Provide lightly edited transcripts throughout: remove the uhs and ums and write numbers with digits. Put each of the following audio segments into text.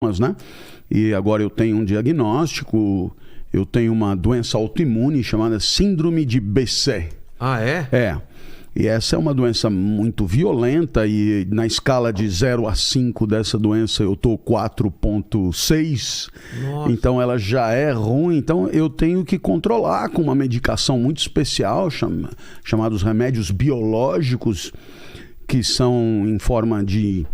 né? E agora eu tenho um diagnóstico, eu tenho uma doença autoimune chamada síndrome de BC. Ah, é? É. E essa é uma doença muito violenta e na escala de 0 a 5 dessa doença eu tô 4,6. Então ela já é ruim. Então eu tenho que controlar com uma medicação muito especial, chamados remédios biológicos, que são em forma de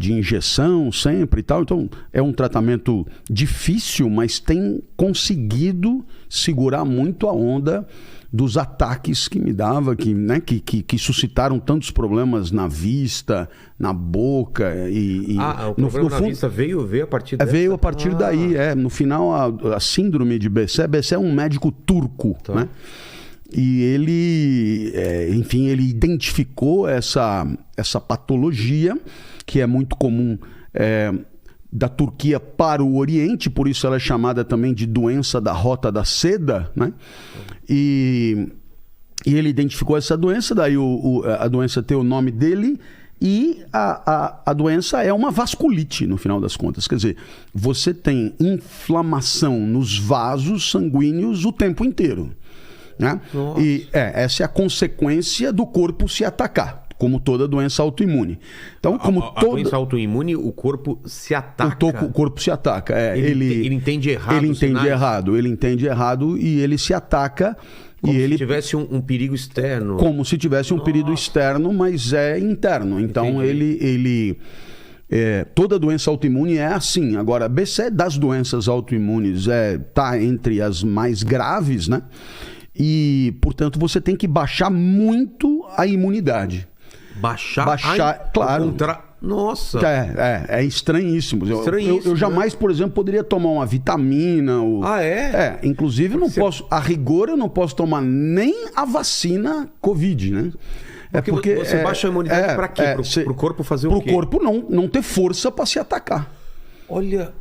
injeção sempre e tal. Então é um tratamento difícil, mas tem conseguido segurar muito a onda dos ataques que me dava, que suscitaram tantos problemas na vista, na boca. O problema na vista veio a partir dessa? Veio a partir daí. No final, a síndrome de BC. BC é um médico turco, tá, né? E ele, ele identificou essa patologia, que é muito comum da Turquia para o Oriente, por isso ela é chamada também de doença da Rota da Seda, né? E ele identificou essa doença, daí a doença tem o nome dele, e a doença é uma vasculite, no final das contas. Quer dizer, você tem inflamação nos vasos sanguíneos o tempo inteiro, né? E essa é a consequência do corpo se atacar, como toda doença autoimune. Então, a doença autoimune, o corpo se ataca. O corpo se ataca. Ele entende errado. Ele entende errado e ele se ataca. Como se tivesse um perigo externo. Como se tivesse um perigo externo, mas é interno. Então, toda doença autoimune é assim. Agora, a BC das doenças autoimunes tá entre as mais graves, né? E, portanto, você tem que baixar muito a imunidade. Baixar, claro. Nossa! É estranhíssimo. Eu jamais, por exemplo, poderia tomar uma vitamina. Inclusive, a rigor, eu não posso tomar nem a vacina Covid, né? Porque você baixa a imunidade para quê? Para o corpo fazer o quê? Para o corpo não ter força para se atacar. Olha...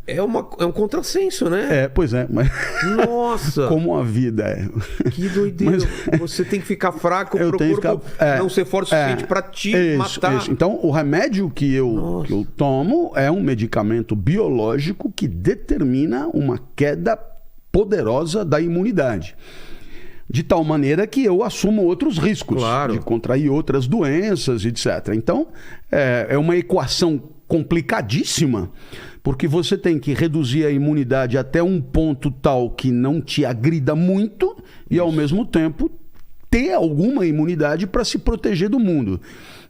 É um contrassenso, né? Pois é. Mas... Nossa! Como a vida é. Que doideira. Você tem que ficar fraco para o corpo não ser forte o suficiente para te matar. Isso. Então, o remédio que eu tomo é um medicamento biológico que determina uma queda poderosa da imunidade. De tal maneira que eu assumo outros riscos de contrair outras doenças, etc. Então, é uma equação complicadíssima, porque você tem que reduzir a imunidade até um ponto tal que não te agrida muito e, ao mesmo tempo, ter alguma imunidade para se proteger do mundo.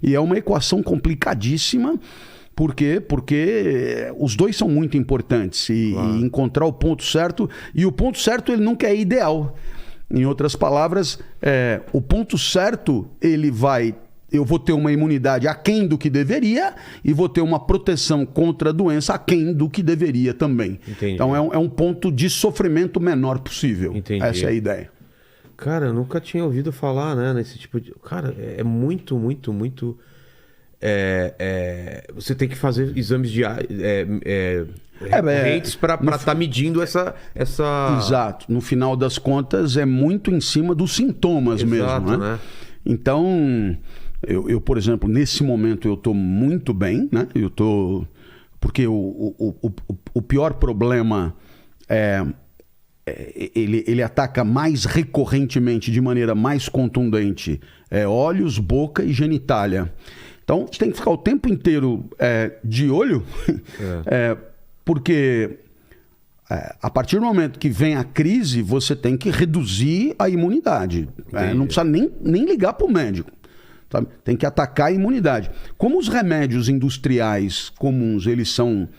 E é uma equação complicadíssima. Por quê? Porque os dois são muito importantes e encontrar o ponto certo. E o ponto certo ele nunca é ideal. Em outras palavras, o ponto certo eu vou ter uma imunidade aquém do que deveria e vou ter uma proteção contra a doença aquém do que deveria também. Entendi. Então é um ponto de sofrimento menor possível. Entendi. Essa é a ideia. Cara, eu nunca tinha ouvido falar, né, nesse tipo de... Cara, é muito, muito, muito... Você tem que fazer exames recorrentes para estar medindo essa... Exato. No final das contas, é muito em cima dos sintomas mesmo, né? Então... Eu, por exemplo, nesse momento eu estou muito bem, né? Porque o pior problema ele ataca mais recorrentemente, de maneira mais contundente, olhos, boca e genitália. Então, a gente tem que ficar o tempo inteiro de olho, porque a partir do momento que vem a crise, você tem que reduzir a imunidade. Não precisa nem ligar para o médico. Sabe? Tem que atacar a imunidade. Como os remédios industriais comuns eles são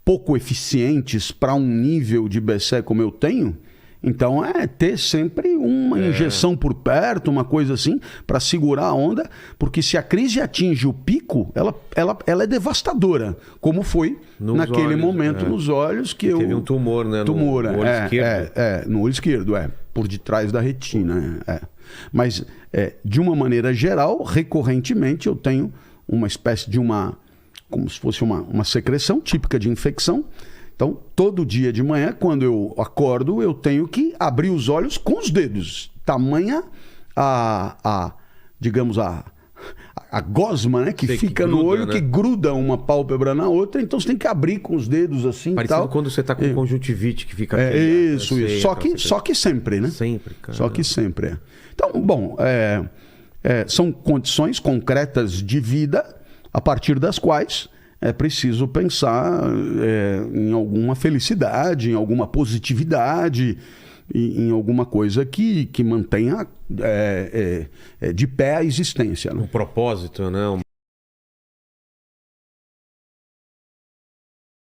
pouco eficientes para um nível de BC como eu tenho, então ter sempre uma injeção por perto, uma coisa assim, para segurar a onda, porque se a crise atinge o pico, ela é devastadora, como foi naquele momento nos olhos que teve um tumor, né? No olho esquerdo. No olho esquerdo, por detrás da retina. Mas, de uma maneira geral, recorrentemente, eu tenho uma espécie de como se fosse uma secreção típica de infecção. Então, todo dia de manhã, quando eu acordo, eu tenho que abrir os olhos com os dedos. Tamanha digamos, a gosma, né? Que fica que gruda, no olho, né? Que gruda uma pálpebra na outra, então você tem que abrir com os dedos assim. Parecido tal. quando você tá com conjuntivite, que fica aqui. Isso. Só que sempre, né? Sempre, cara. Só que sempre. Então, bom, são condições concretas de vida a partir das quais é preciso pensar em alguma felicidade, em alguma positividade, em alguma coisa que mantenha de pé a existência. Né? Um propósito, né?